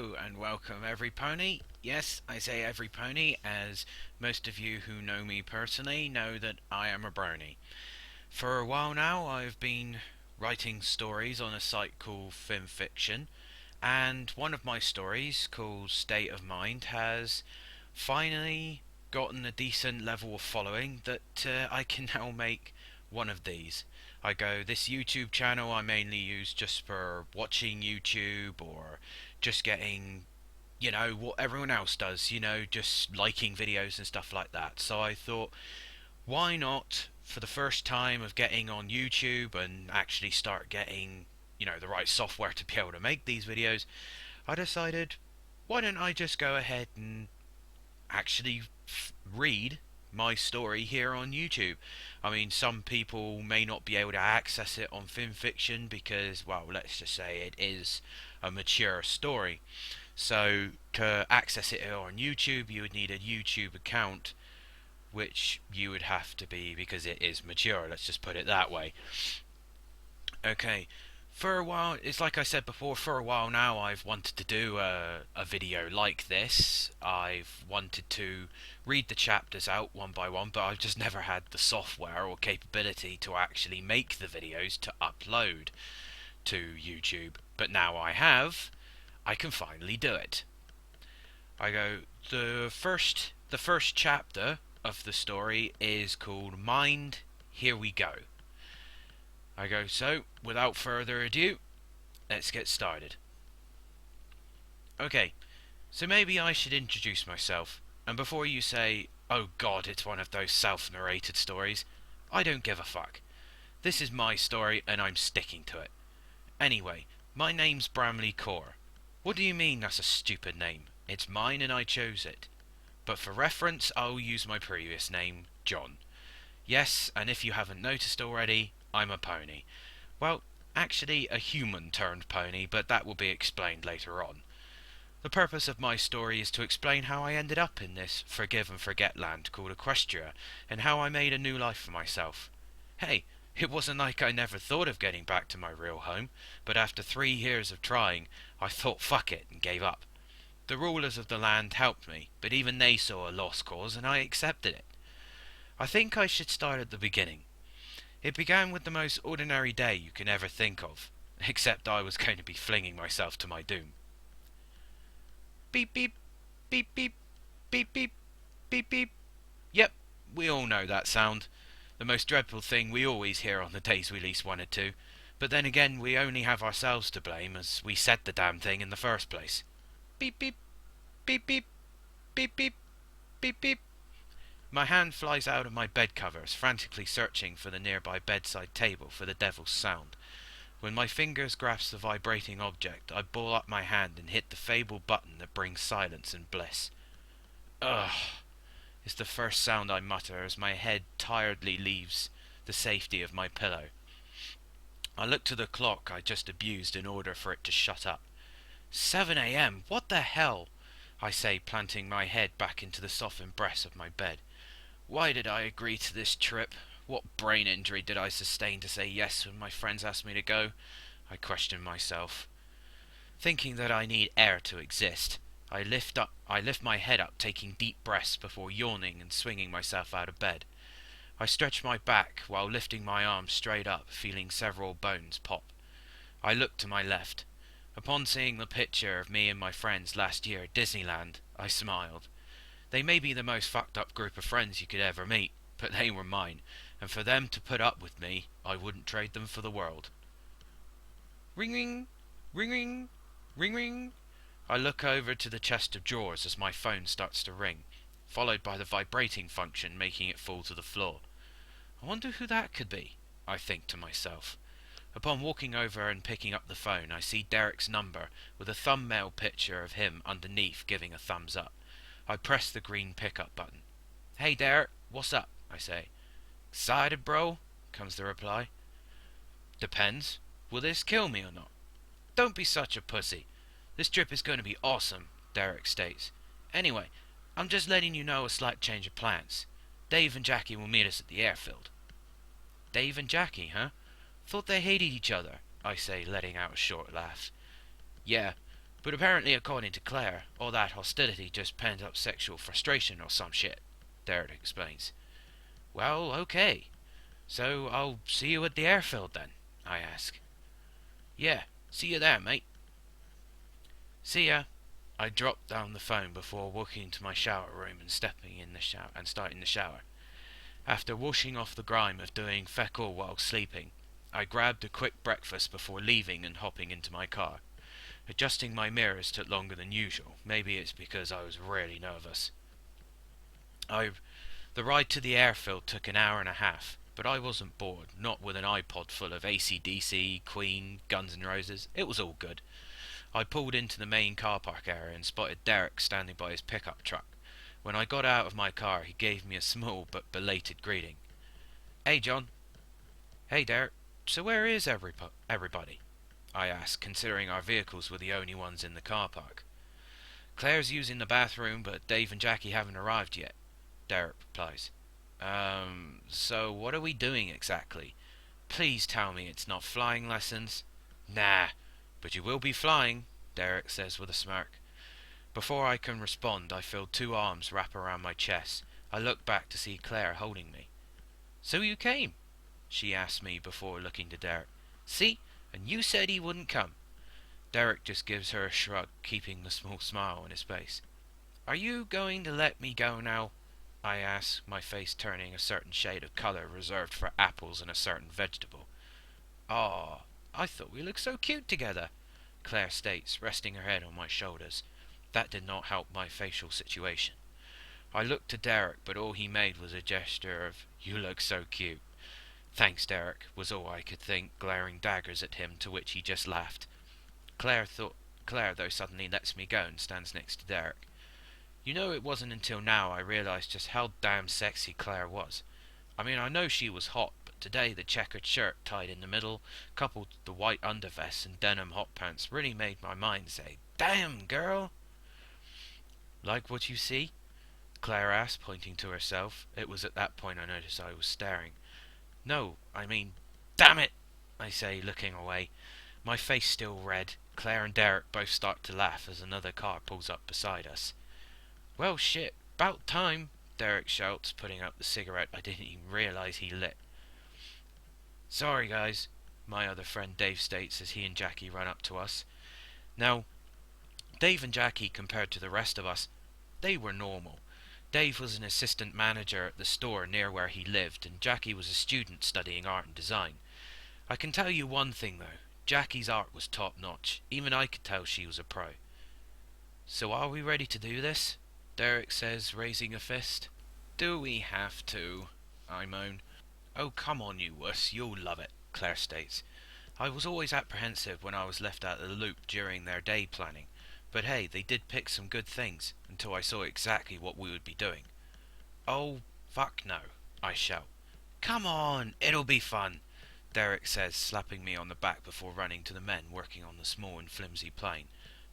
Hello and welcome every pony. Yes, I say every pony, as most of you who know me personally know that I am a brony. For a while now I've been writing stories on a site called fanfiction, and one of my stories, called State of Mind, has finally gotten a decent level of following that I can now make one of these. This YouTube channel I mainly use just for watching YouTube or just getting, what everyone else does, just liking videos and stuff like that. So I thought, why not, for the first time of getting on YouTube and actually start getting, the right software to be able to make these videos, I decided, why don't I just go ahead and actually read my story here on YouTube. I mean, some people may not be able to access it on FinFiction because, well, let's just say it is a mature story. So, to access it on YouTube, you would need a YouTube account, which you would have to be because it is mature. Let's just put it that way. Okay, for a while, it's like I said before, for a while now I've wanted to do a video like this. I've wanted to read the chapters out one by one, but I've just never had the software or capability to actually make the videos to upload to YouTube. But now I have, I can finally do it. I go, the first chapter of the story is called Mind, Here We Go. I go, so, without further ado, let's get started. Okay, so maybe I should introduce myself, and before you say, oh god, it's one of those self-narrated stories, I don't give a fuck. This is my story, and I'm sticking to it. Anyway, my name's Bramley Core. What do you mean that's a stupid name? It's mine and I chose it. But for reference, I'll use my previous name, John. Yes, and if you haven't noticed already, I'm a pony. Well, actually a human turned pony, but that will be explained later on. The purpose of my story is to explain how I ended up in this forgive and forget land called Equestria, and how I made a new life for myself. Hey, it wasn't like I never thought of getting back to my real home, but after 3 years of trying, I thought fuck it and gave up. The rulers of the land helped me, but even they saw a lost cause and I accepted it. I think I should start at the beginning. It began with the most ordinary day you can ever think of, except I was going to be flinging myself to my doom. Beep beep, beep beep, beep beep, beep beep. Yep, we all know that sound. The most dreadful thing we always hear on the days we least wanted to. But then again, we only have ourselves to blame as we said the damn thing in the first place. Beep beep, beep beep, beep beep, beep beep. My hand flies out of my bed covers, frantically searching for the nearby bedside table for the devil's sound. When my fingers grasp the vibrating object, I ball up my hand and hit the fabled button that brings silence and bliss. Ugh, is the first sound I mutter as my head tiredly leaves the safety of my pillow. I look to the clock I just abused in order for it to shut up. 7 a.m. What the hell? I say, planting my head back into the soft embrace of my bed. Why did I agree to this trip? What brain injury did I sustain to say yes when my friends asked me to go? I question myself. Thinking that I need air to exist, I lift my head up, taking deep breaths before yawning and swinging myself out of bed. I stretch my back while lifting my arms straight up, feeling several bones pop. I look to my left. Upon seeing the picture of me and my friends last year at Disneyland, I smiled. They may be the most fucked up group of friends you could ever meet, but they were mine, and for them to put up with me, I wouldn't trade them for the world. Ring ring, ring ring, ring ring. I look over to the chest of drawers as my phone starts to ring, followed by the vibrating function making it fall to the floor. I wonder who that could be, I think to myself. Upon walking over and picking up the phone, I see Derek's number with a thumbnail picture of him underneath giving a thumbs up. I press the green pickup button. Hey Derek, what's up? I say. Excited, bro? Comes the reply. Depends. Will this kill me or not? Don't be such a pussy. This trip is going to be awesome, Derek states. Anyway, I'm just letting you know a slight change of plans. Dave and Jackie will meet us at the airfield. Dave and Jackie, huh? Thought they hated each other, I say, letting out a short laugh. Yeah, But apparently, according to Claire, all that hostility just pent up sexual frustration or some shit, Derek explains. Well, okay. So I'll see you at the airfield then, I ask. Yeah, see you there, mate. See ya. I dropped down the phone before walking to my shower room and stepping in the shower and starting the shower. After washing off the grime of doing feck all while sleeping, I grabbed a quick breakfast before leaving and hopping into my car. Adjusting my mirrors took longer than usual. Maybe it's because I was really nervous. The ride to the airfield took an hour and a half, but I wasn't bored, not with an iPod full of AC/DC, Queen, Guns N' Roses. It was all good. I pulled into the main car park area and spotted Derek standing by his pickup truck. When I got out of my car, he gave me a small but belated greeting. Hey, John. Hey, Derek. So where is everybody? I asked, considering our vehicles were the only ones in the car park. Claire's using the bathroom, but Dave and Jackie haven't arrived yet, Derek replies. So what are we doing exactly? Please tell me it's not flying lessons. Nah, but you will be flying, Derek says with a smirk. Before I can respond, I feel two arms wrap around my chest. I look back to see Claire holding me. So you came? She asked me before looking to Derek. See? And you said he wouldn't come. Derek just gives her a shrug, keeping the small smile on his face. Are you going to let me go now? I ask, my face turning a certain shade of colour reserved for apples and a certain vegetable. Aw, I thought we looked so cute together, Claire states, resting her head on my shoulders. That did not help my facial situation. I looked to Derek, but all he made was a gesture of, you look so cute. Thanks, Derek, was all I could think, glaring daggers at him, to which he just laughed. Claire, though, suddenly lets me go and stands next to Derek. You know, it wasn't until now I realised just how damn sexy Claire was. I mean, I know she was hot, but today the checkered shirt tied in the middle, coupled with the white undervest and denim hot pants, really made my mind say, damn, girl! Like what you see? Claire asked, pointing to herself. It was at that point I noticed I was staring. No, I mean, damn it, I say, looking away. My face still red. Claire and Derek both start to laugh as another car pulls up beside us. Well, shit, about time, Derek shouts, putting out the cigarette I didn't even realise he lit. Sorry, guys, my other friend Dave states as he and Jackie run up to us. Now, Dave and Jackie, compared to the rest of us, they were normal. Dave was an assistant manager at the store near where he lived, and Jackie was a student studying art and design. I can tell you one thing, though. Jackie's art was top-notch. Even I could tell she was a pro. So are we ready to do this? Derek says, raising a fist. Do we have to? I moan. Oh, come on, you wuss. You'll love it, Claire states. I was always apprehensive when I was left out of the loop during their day planning. But hey, they did pick some good things, until I saw exactly what we would be doing. Oh, fuck no, I shout. Come on, it'll be fun, Derek says, slapping me on the back before running to the men working on the small and flimsy plane.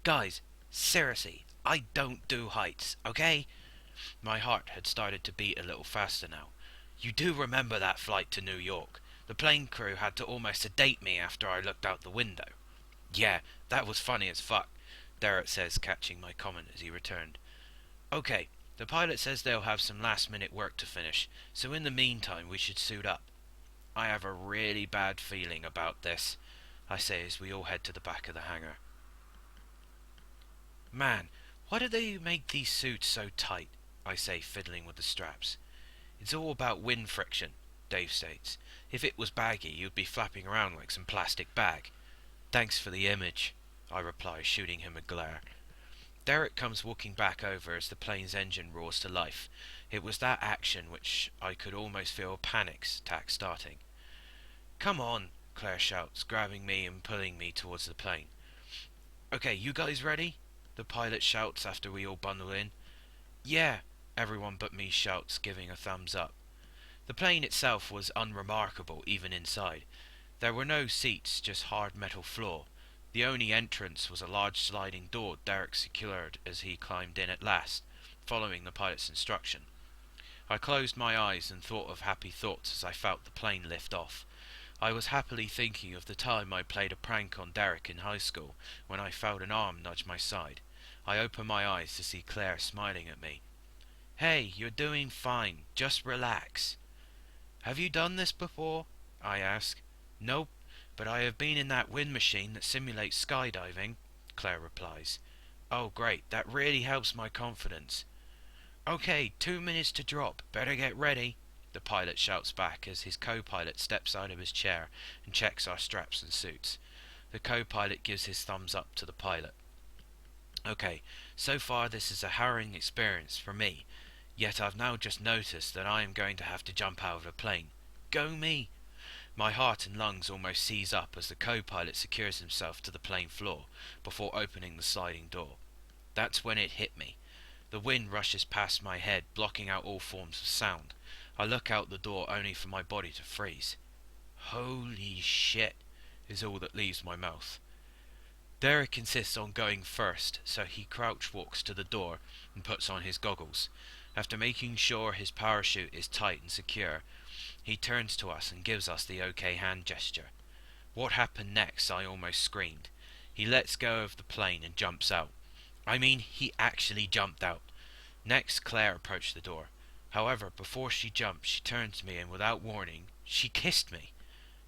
Guys, seriously, I don't do heights, okay? My heart had started to beat a little faster now. You do remember that flight to New York? The plane crew had to almost sedate me after I looked out the window. Yeah, that was funny as fuck, Derek says, catching my comment as he returned. Okay, the pilot says they'll have some last-minute work to finish, so in the meantime we should suit up. I have a really bad feeling about this, I say as we all head to the back of the hangar. Man, why do they make these suits so tight? I say, fiddling with the straps. It's all about wind friction, Dave states. If it was baggy, you'd be flapping around like some plastic bag. Thanks for the image, I reply, shooting him a glare. Derek comes walking back over as the plane's engine roars to life. It was that action which I could almost feel a panic attack starting. Come on, Claire shouts, grabbing me and pulling me towards the plane. Okay, you guys ready? The pilot shouts after we all bundle in. Yeah, everyone but me shouts, giving a thumbs up. The plane itself was unremarkable even inside. There were no seats, just hard metal floor. The only entrance was a large sliding door Derek secured as he climbed in at last, following the pilot's instruction. I closed my eyes and thought of happy thoughts as I felt the plane lift off. I was happily thinking of the time I played a prank on Derek in high school when I felt an arm nudge my side. I opened my eyes to see Claire smiling at me. "Hey, you're doing fine. Just relax." "Have you done this before?" I ask. "Nope, but I have been in that wind machine that simulates skydiving," Claire replies. "Oh great, that really helps my confidence." "Okay, 2 minutes to drop. Better get ready," the pilot shouts back as his co-pilot steps out of his chair and checks our straps and suits. The co-pilot gives his thumbs up to the pilot. Okay, so far this is a harrowing experience for me, yet I've now just noticed that I am going to have to jump out of a plane. Go me! My heart and lungs almost seize up as the co-pilot secures himself to the plane floor before opening the sliding door. That's when it hit me. The wind rushes past my head, blocking out all forms of sound. I look out the door only for my body to freeze. "Holy shit," is all that leaves my mouth. Derek insists on going first, so he crouch walks to the door and puts on his goggles. After making sure his parachute is tight and secure, he turns to us and gives us the OK hand gesture. What happened next, I almost screamed. He lets go of the plane and jumps out. I mean, he actually jumped out. Next, Claire approached the door. However, before she jumped, she turned to me and without warning, she kissed me.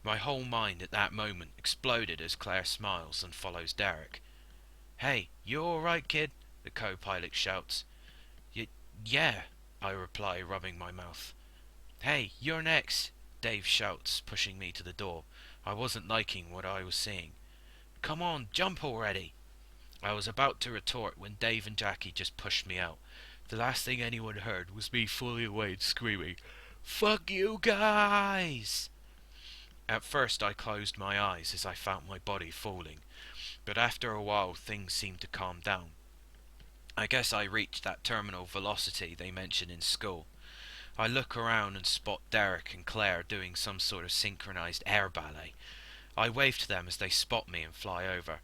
My whole mind at that moment exploded as Claire smiles and follows Derek. "Hey, you alright, kid?" the co-pilot shouts. Yeah, I reply, rubbing my mouth. "Hey, you're next," Dave shouts, pushing me to the door. I wasn't liking what I was seeing. "Come on, jump already." I was about to retort when Dave and Jackie just pushed me out. The last thing anyone heard was me fully awake screaming, "Fuck you guys!" At first I closed my eyes as I felt my body falling, but after a while things seemed to calm down. I guess I reached that terminal velocity they mention in school. I look around and spot Derek and Claire doing some sort of synchronized air ballet. I wave to them as they spot me and fly over.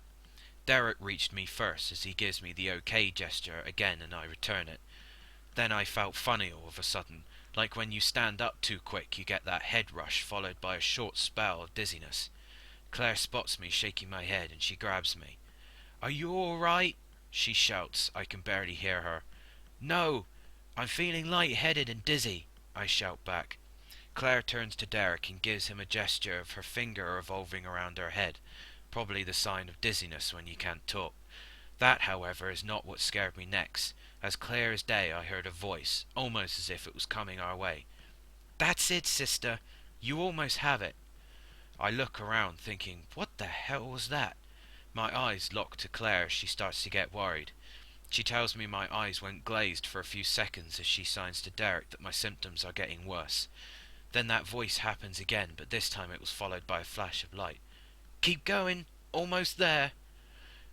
Derek reached me first as he gives me the OK gesture again and I return it. Then I felt funny all of a sudden, like when you stand up too quick you get that head rush followed by a short spell of dizziness. Claire spots me shaking my head and she grabs me. "Are you alright?" she shouts. I can barely hear her. "No, I'm feeling light-headed and dizzy," I shout back. Claire turns to Derek and gives him a gesture of her finger revolving around her head, probably the sign of dizziness when you can't talk. That, however, is not what scared me next. As clear as day I heard a voice, almost as if it was coming our way. "That's it, sister. You almost have it." I look around thinking, what the hell was that? My eyes lock to Claire as she starts to get worried. She tells me my eyes went glazed for a few seconds as she signs to Derek that my symptoms are getting worse. Then that voice happens again, but this time it was followed by a flash of light. "Keep going. Almost there."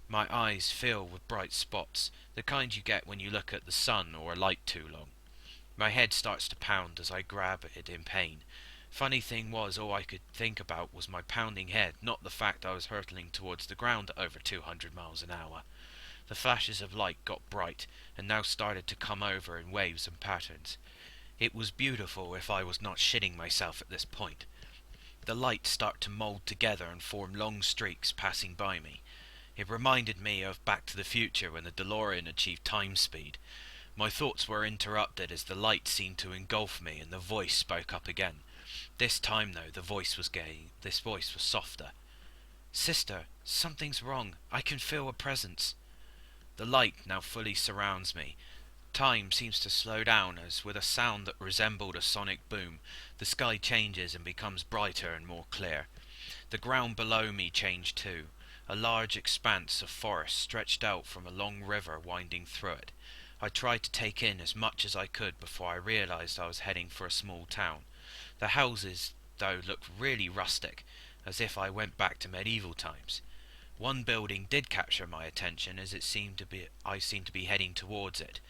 My eyes fill with bright spots, the kind you get when you look at the sun or a light too long. My head starts to pound as I grab it in pain. Funny thing was, all I could think about was my pounding head, not the fact I was hurtling towards the ground at over 200 miles an hour. The flashes of light got bright, and now started to come over in waves and patterns. It was beautiful if I was not shitting myself at this point. The lights start to mould together and form long streaks passing by me. It reminded me of Back to the Future when the DeLorean achieved time speed. My thoughts were interrupted as the light seemed to engulf me and the voice spoke up again. This time though, this voice was softer. "Sister, something's wrong. I can feel a presence." The light now fully surrounds me. Time seems to slow down as, with a sound that resembled a sonic boom, the sky changes and becomes brighter and more clear. The ground below me changed too. A large expanse of forest stretched out from a long river winding through it. I tried to take in as much as I could before I realised I was heading for a small town. The houses, though, looked really rustic, as if I went back to medieval times. One building did capture my attention as I seemed to be heading towards it.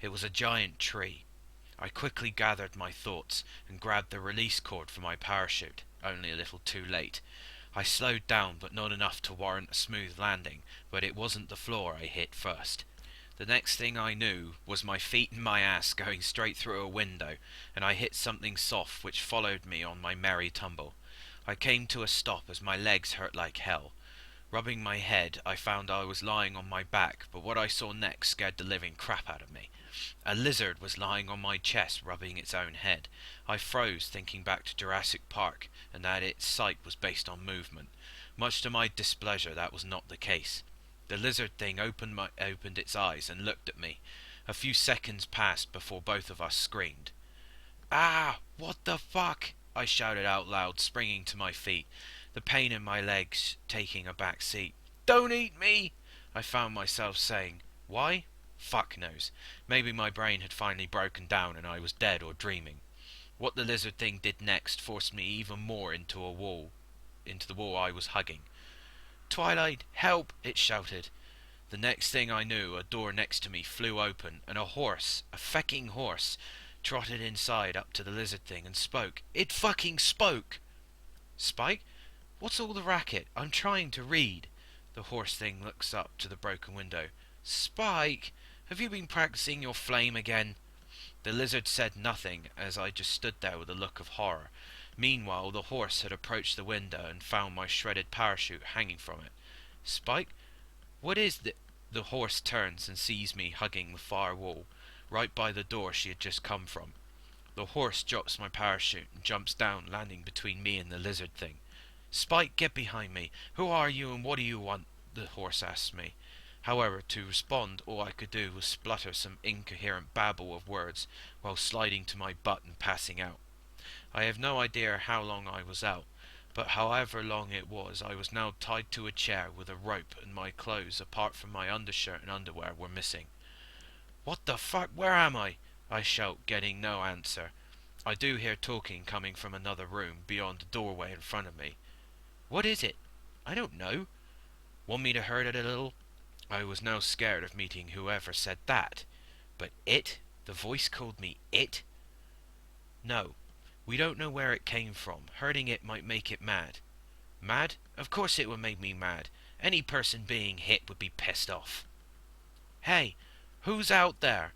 It was a giant tree. I quickly gathered my thoughts and grabbed the release cord for my parachute, only a little too late. I slowed down, but not enough to warrant a smooth landing, but it wasn't the floor I hit first. The next thing I knew was my feet and my ass going straight through a window, and I hit something soft which followed me on my merry tumble. I came to a stop as my legs hurt like hell. Rubbing my head, I found I was lying on my back, but what I saw next scared the living crap out of me. A lizard was lying on my chest, rubbing its own head. I froze, thinking back to Jurassic Park, and that its sight was based on movement. Much to my displeasure, that was not the case. The lizard thing opened its eyes and looked at me. A few seconds passed before both of us screamed. "Ah! What the fuck?" I shouted out loud, springing to my feet, the pain in my legs taking a back seat. "Don't eat me!" I found myself saying. Why? Fuck knows. Maybe my brain had finally broken down and I was dead or dreaming. What the lizard thing did next forced me even more into the wall I was hugging. "Twilight, help!" it shouted. The next thing I knew, a door next to me flew open, and a fecking horse, trotted inside up to the lizard thing and spoke. It fucking spoke! "Spike, what's all the racket? I'm trying to read." The horse thing looks up to the broken window. "Spike, have you been practicing your flame again?" The lizard said nothing, as I just stood there with a look of horror. Meanwhile, the horse had approached the window and found my shredded parachute hanging from it. "Spike, what is the..." The horse turns and sees me hugging the far wall, right by the door she had just come from. The horse drops my parachute and jumps down, landing between me and the lizard thing. "Spike, get behind me! Who are you and what do you want?" the horse asked me. However, to respond, all I could do was splutter some incoherent babble of words while sliding to my butt and passing out. I have no idea how long I was out, but however long it was, I was now tied to a chair with a rope, and my clothes, apart from my undershirt and underwear, were missing. "What the fuck? Where am I?" I shout, getting no answer. I do hear talking coming from another room beyond the doorway in front of me. "What is it?" "I don't know." "Want me to hurt it a little?" I was now scared of meeting whoever said that. But it? The voice called me it? "No. We don't know where it came from. Hurting it might make it mad." "Mad? Of course it would make me mad. Any person being hit would be pissed off." "Hey, who's out there?"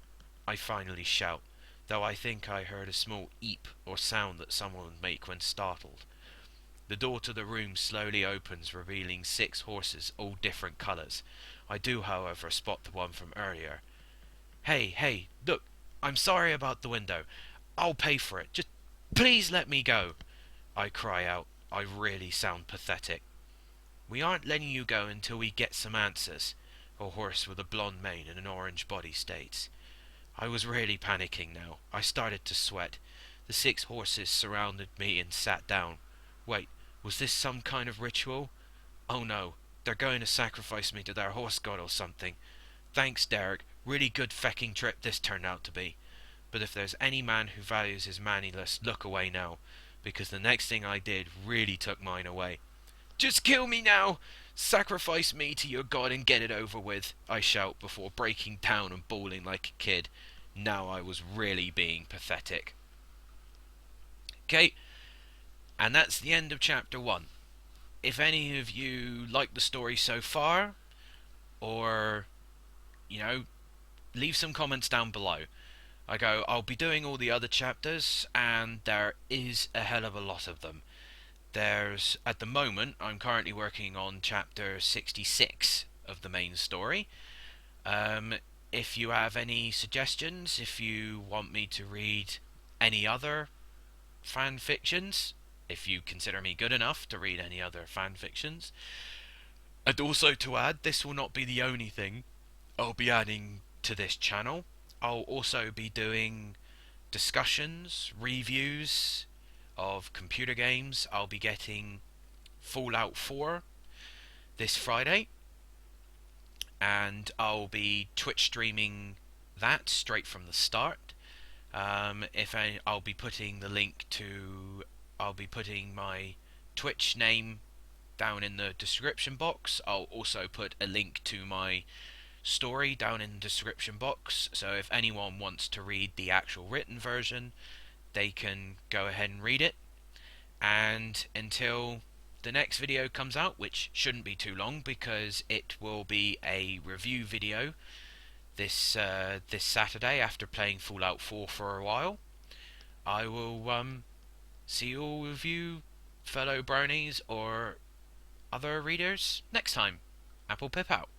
I finally shout, though I think I heard a small eep or sound that someone would make when startled. The door to the room slowly opens, revealing 6 horses, all different colours. I do, however, spot the one from earlier. Hey, look, I'm sorry about the window. I'll pay for it. Just please let me go." I cry out. I really sound pathetic. "We aren't letting you go until we get some answers," a horse with a blonde mane and an orange body states. I was really panicking now. I started to sweat. The 6 horses surrounded me and sat down. Wait, was this some kind of ritual? Oh no, they're going to sacrifice me to their horse god or something. Thanks, Derek. Really good fecking trip this turned out to be. But if there's any man who values his manliness, look away now, because the next thing I did really took mine away. "Just kill me now! Sacrifice me to your god and get it over with," I shout before breaking down and bawling like a kid. Now I was really being pathetic. Okay, and that's the end of chapter 1. If any of you like the story so far, or, leave some comments down below. I'll be doing all the other chapters, and there is a hell of a lot of them. At the moment, I'm currently working on chapter 66 of the main story. If you have any suggestions, if you want me to read any other fan fictions, if you consider me good enough to read any other fan fictions. And also to add, this will not be the only thing I'll be adding to this channel. I'll also be doing discussions, reviews of computer games. I'll be getting Fallout 4 this Friday, and I'll be Twitch streaming that straight from the start. I'll be putting my Twitch name down in the description box. I'll also put a link to my story down in the description box, so if anyone wants to read the actual written version, they can go ahead and read it. And until the next video comes out, which shouldn't be too long because it will be a review video this Saturday after playing Fallout 4 for a while, I will see all of you fellow bronies or other readers next time. Applepip out.